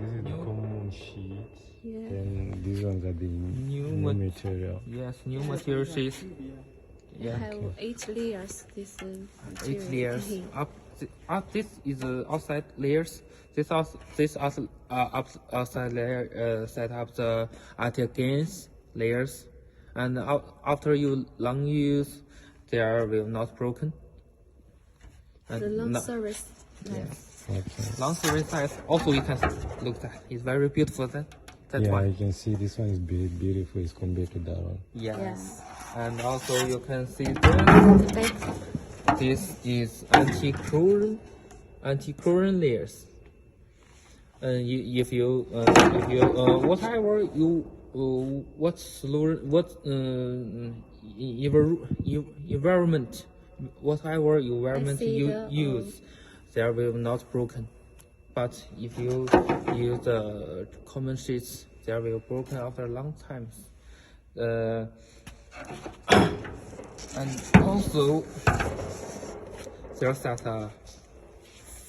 This is the common sheet. Yeah. Then these ones are the new material. Yes, new material sheets. Yeah. Have 8 layers. This 8 layers. material. This is outside layers. This outside layer set up the anti-condensation layers, and after you long use, they will not broken. And The long service life. Yes. Okay. Long service life. Also, you can look at. It's very beautiful. That Yeah, one. you can see this one is beautiful as compared to that one. Yes. Yeah. And also you can see The back. this is anti-current layers. If you whatever you environment, whatever environment you use, they will not broken. But if you use the common sheets, they will broken after a long time. And also there's that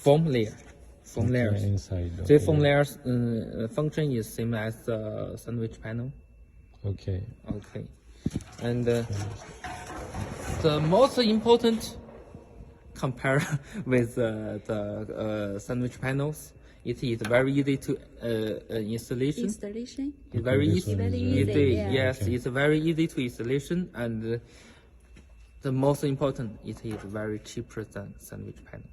foam layer. Foam layers. Inside. The foam layers function is same as the sandwich panel. Okay. Okay. And the most important compare with the sandwich panels, it is very easy to installation. Installation. It's very this easy. one is Very easy, yeah. Yes, Okay. it's very easy to installation, and the most important, it is very cheaper than sandwich panel.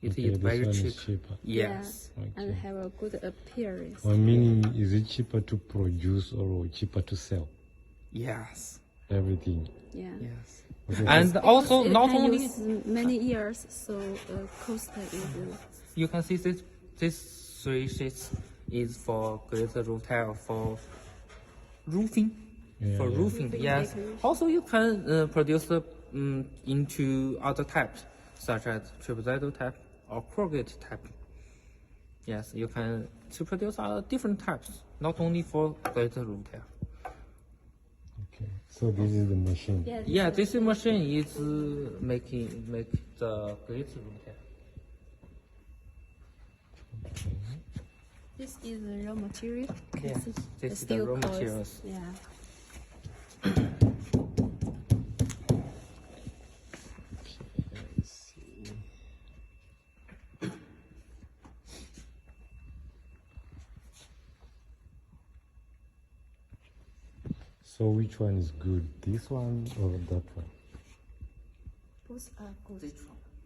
It Okay, is this very one cheap. is cheaper. Yes. Yeah. And Okay. have a good appearance. Well, meaning, is it cheaper to produce or cheaper to sell? Yes. Everything. Yeah. Yes. Okay, And also It not can only use many years, so cost is you can see this 3 sheets is for glaze roof tile for roofing. Yeah, For yeah. roofing, Roofing yes. decoration. Also, you can produce into other types, such as triple type or corrugate type. Yes, you can to produce different types, not only for glaze roof tile. Okay. So this is the machine. Yeah, this machine is make the glaze roof tile. This is the raw material. Yes, This this is the steel raw coils. materials. Yeah. Let's see. So which one is good? This one or that one? Both are good.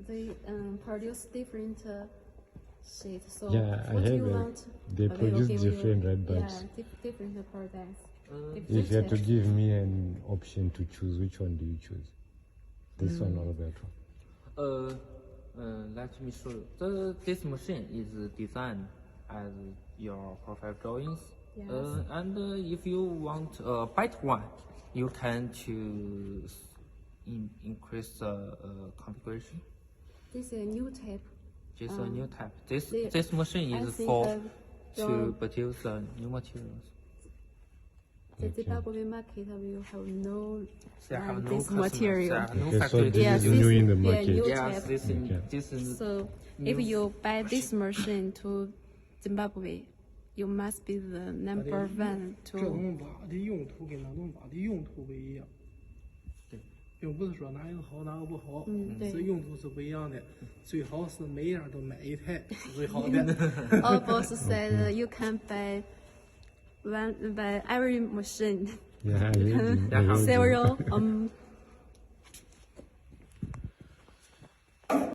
They produce different sheets. So Yeah, I what heard you that want? they will produce give you- different red Yeah, bags. different products. If you had to give me an option to choose, which one do you choose? This one or that one? Let me show you. This machine is designed as your profile drawings. Yes. And if you want a better one, you can choose increase the configuration. This is a new type. Just a new type. This the- machine I is think for I've to drawn- produce new materials. The Zimbabwe market will have no They have no this customers. material. There are no Okay, so factory. this Yeah, is this new in the is- yeah, market. new Yes, type. this is So if new. you buy this machine to Zimbabwe, you must be the number one 这 to 种瓦的用途跟那种瓦的用途不一样，并不是说哪个好哪个不好，对是用途是不一样的。最好是每样都买一台是最好的。 Our boss said you can buy every machine, Yeah, I heard you. Yeah, I heard you. several